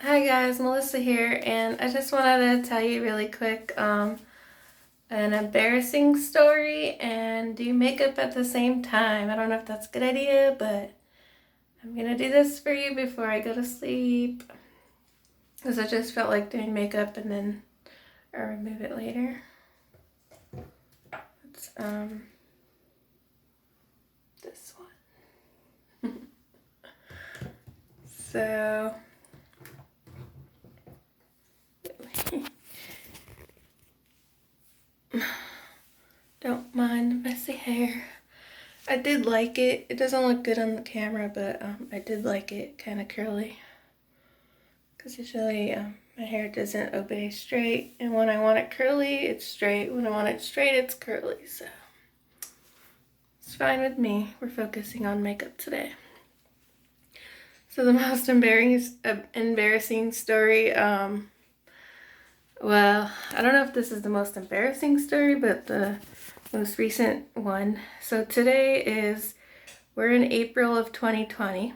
Hi guys, Melissa here, and I just wanted to tell you really quick an embarrassing story and do makeup at the same time. I don't know if that's a good idea, but I'm gonna do this for you before I go to sleep because I just felt like doing makeup and then I'll remove it later. It's this one. So don't mind the messy hair. I did like it. It doesn't look good on the camera, but I did like it kind of curly. Because usually my hair doesn't obey straight. And when I want it curly, it's straight. When I want it straight, it's curly. So it's fine with me. We're focusing on makeup today. So the most embarrassing story, well, I don't know if this is the most embarrassing story, but the most recent one. So we're in April of 2020,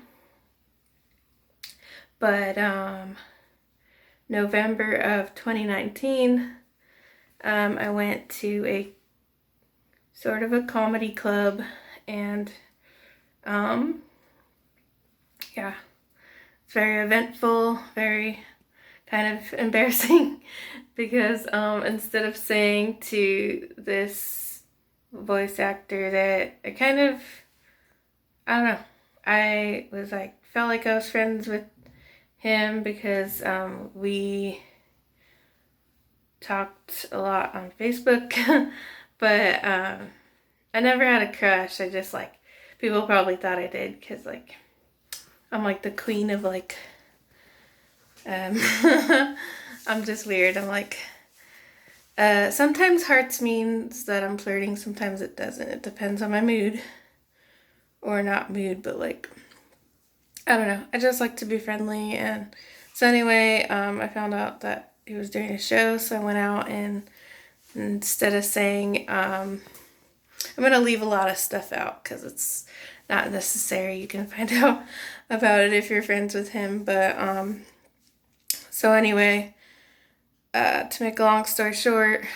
but November of 2019, I went to a sort of a comedy club, and yeah, it's very eventful, very kind of embarrassing because instead of saying to this voice actor that I don't know, I was like, felt like I was friends with him because we talked a lot on Facebook, but I never had a crush. I just like, people probably thought I did because like, I'm like the queen of like, I'm just weird. I'm like, sometimes hearts means that I'm flirting, sometimes it doesn't. It depends on my mood. Or not mood, but like, I don't know. I just like to be friendly. And so anyway, I found out that he was doing a show, so I went out and instead of saying, I'm going to leave a lot of stuff out because it's not necessary. You can find out about it if you're friends with him. But, so anyway, to make a long story short,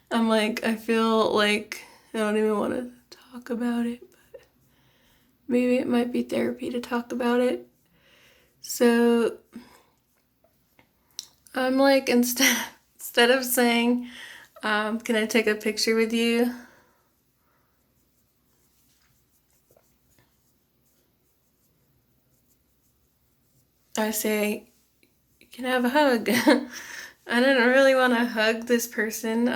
I'm like, I feel like I don't even want to talk about it, but maybe it might be therapy to talk about it. So I'm like, instead of saying, can I take a picture with you? I say, can I have a hug? I didn't really want to hug this person.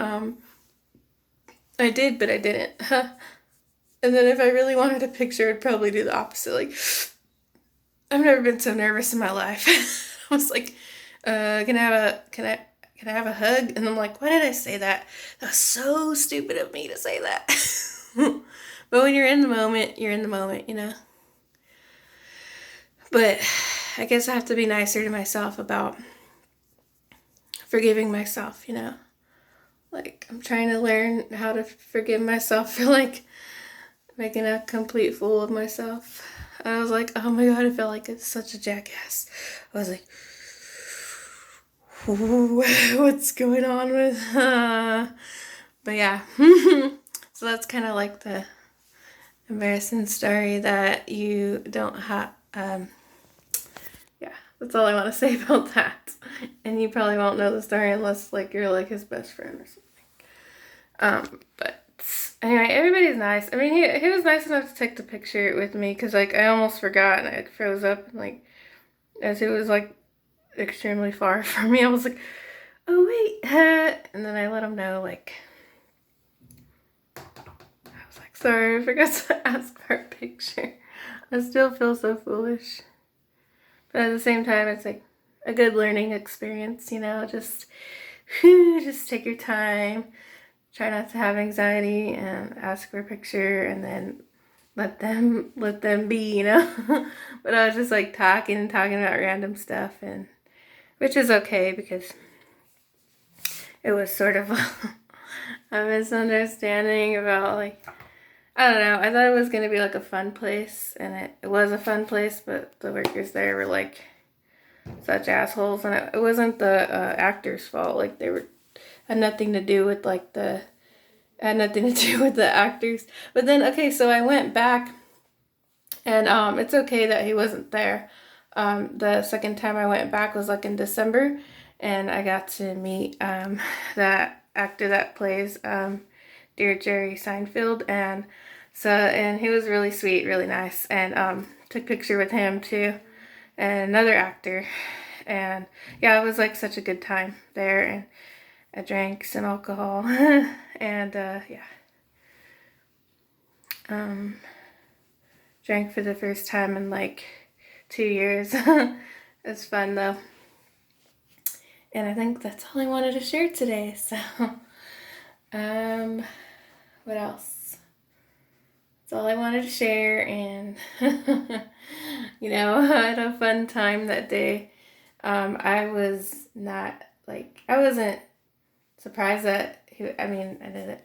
I did, but I didn't. And then if I really wanted a picture, I'd probably do the opposite. Like, I've never been so nervous in my life. I was like, can I have a hug? And I'm like, why did I say that? That was so stupid of me to say that. But when you're in the moment, you're in the moment, you know? But I guess I have to be nicer to myself about forgiving myself, you know? Like, I'm trying to learn how to forgive myself for, like, making a complete fool of myself. I was like, oh my god, I felt like it's such a jackass. I was like, what's going on with, But yeah. So that's kind of like the embarrassing story that you don't have, yeah, that's all I want to say about that. And you probably won't know the story unless like you're like his best friend or something. But anyway, everybody's nice. I mean, he was nice enough to take the picture with me because like I almost forgot and I froze up and like as it was like extremely far from me, I was like, oh wait, and then I let him know like, I was like, sorry, I forgot to ask for a picture. I still feel so foolish. But at the same time, it's like a good learning experience, you know, just take your time, try not to have anxiety and ask for a picture and then let them be, you know. But I was just like talking about random stuff, and which is okay because it was sort of a misunderstanding about like, I don't know. I thought it was gonna be like a fun place, and it was a fun place, but the workers there were like such assholes, and it wasn't the actors' fault. Like they were had nothing to do with like the had nothing to do with the actors. But then okay, so I went back, and it's okay that he wasn't there. The second time I went back was like in December, and I got to meet that actor that plays Dear Jerry Seinfeld, and he was really sweet, really nice, and took a picture with him too, and another actor, and yeah, it was like such a good time there, and I drank some alcohol, and yeah, drank for the first time in like 2 years. It's fun though, and I think that's all I wanted to share today. So, what else? That's all I wanted to share, and you know, I had a fun time that day. I was not like I wasn't surprised that he. I mean, I didn't.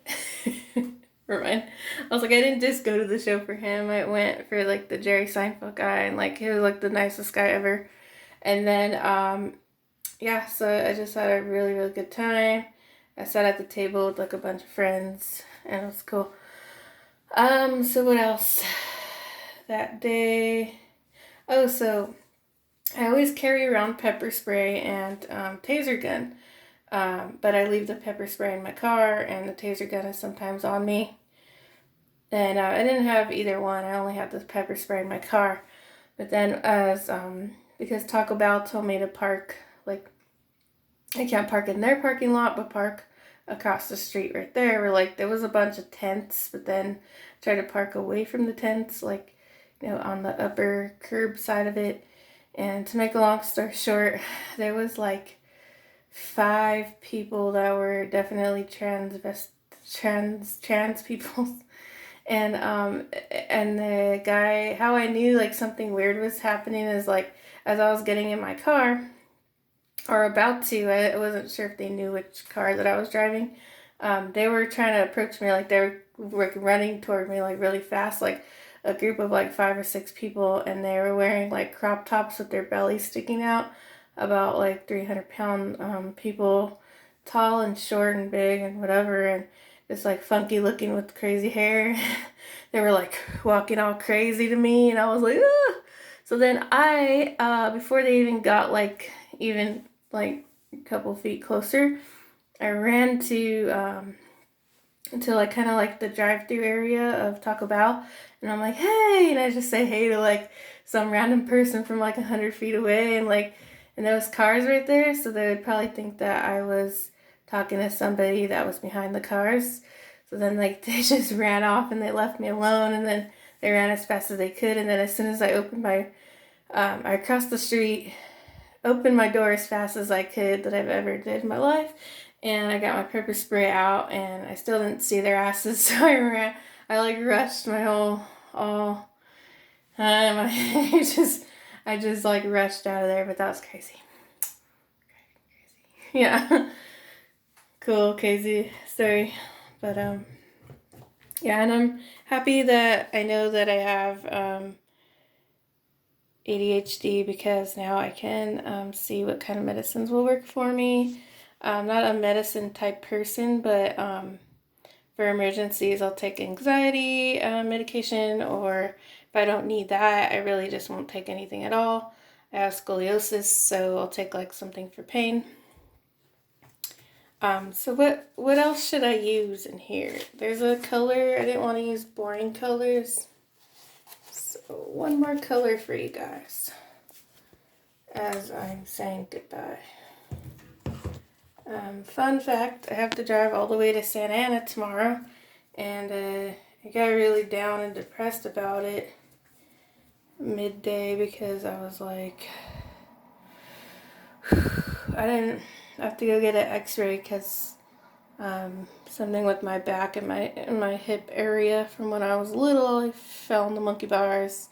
Never mind. I was like, I didn't just go to the show for him. I went for like the Jerry Seinfeld guy, and like he was like the nicest guy ever. And then yeah, so I just had a really really good time. I sat at the table with like a bunch of friends, and it was cool. So what else? That day. Oh, so I always carry around pepper spray and taser gun. But I leave the pepper spray in my car, and the taser gun is sometimes on me. And I didn't have either one. I only had the pepper spray in my car. But then, because Taco Bell told me to park, like, I can't park in their parking lot, but park across the street right there. Where like there was a bunch of tents, but then I tried to park away from the tents, like, you know, on the upper curb side of it. And to make a long story short, there was like 5 people that were definitely trans people. And the guy, how I knew like something weird was happening is like as I was getting in my car, or about to, I wasn't sure if they knew which car that I was driving. They were trying to approach me, like they were running toward me like really fast, like a group of like 5 or 6 people, and they were wearing like crop tops with their bellies sticking out, about like 300-pound people, tall and short and big and whatever, and just like funky looking with crazy hair. They were like walking all crazy to me, and I was like, ah. So then before they even got like even like a couple feet closer, I ran to like kind of like the drive-through area of Taco Bell, and I'm like, hey, and I just say hey to like some random person from like 100 feet away, and like, and there was cars right there, so they would probably think that I was talking to somebody that was behind the cars. So then like they just ran off and they left me alone, and then they ran as fast as they could, and then as soon as I opened my I crossed the street, opened my door as fast as I could that I've ever did in my life, and I got my pepper spray out, and I still didn't see their asses, so I like rushed my whole all time. I just like rushed out of there, but that was crazy. Yeah, cool, crazy story, but yeah, and I'm happy that I know that I have ADHD, because now I can see what kind of medicines will work for me. I'm not a medicine type person, but for emergencies, I'll take anxiety medication, or if I don't need that, I really just won't take anything at all. I have scoliosis, so I'll take like something for pain. So what else should I use in here? There's a color. I didn't want to use boring colors. So one more color for you guys as I'm saying goodbye. Fun fact, I have to drive all the way to Santa Ana tomorrow, and I got really down and depressed about it midday, because I was like, I didn't have to go get an x-ray because something with my back and my hip area from when I was little. I fell in the monkey bars.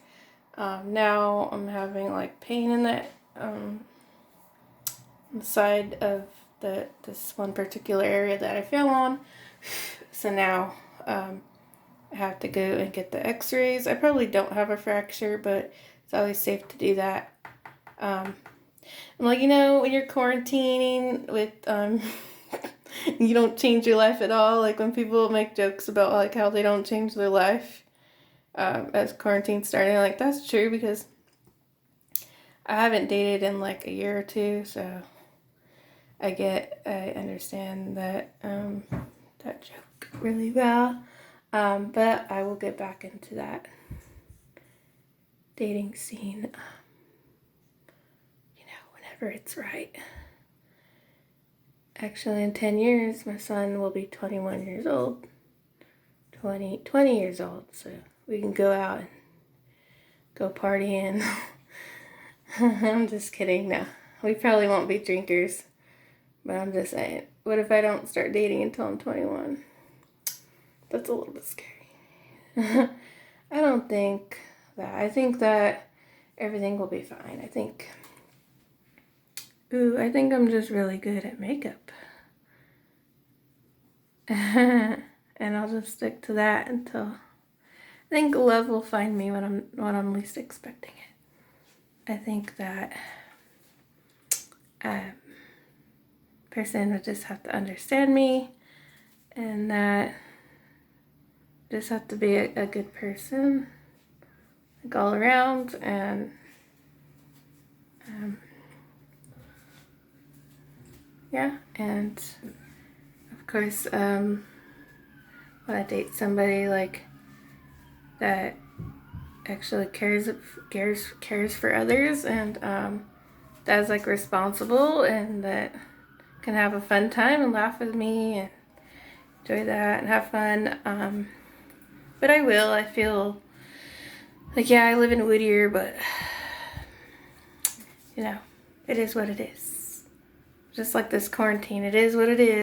Now I'm having like pain in the side of this one particular area that I fell on. So now I have to go and get the x-rays. I probably don't have a fracture, but it's always safe to do that. I'm like, when you're quarantining with, you don't change your life at all. Like when people make jokes about like how they don't change their life as quarantine starting, like that's true because I haven't dated in like a year or two, so I understand that that joke really well. But I will get back into that dating scene, whenever it's right. Actually, in 10 years, my son will be 21 years old. 20 years old, so we can go out and go partying. I'm just kidding, no. We probably won't be drinkers, but I'm just saying, what if I don't start dating until I'm 21? That's a little bit scary. I don't think that. I think that everything will be fine. I think I'm just really good at makeup. And I'll just stick to that until I think love will find me when I'm least expecting it. I think that person would just have to understand me, and that just have to be a good person, like all around, and yeah, and of course, when I date somebody like that actually cares for others, and that is like responsible, and that can have a fun time and laugh with me and enjoy that and have fun. But I feel like, yeah, I live in Whittier, but it is what it is. Just like this quarantine, it is what it is.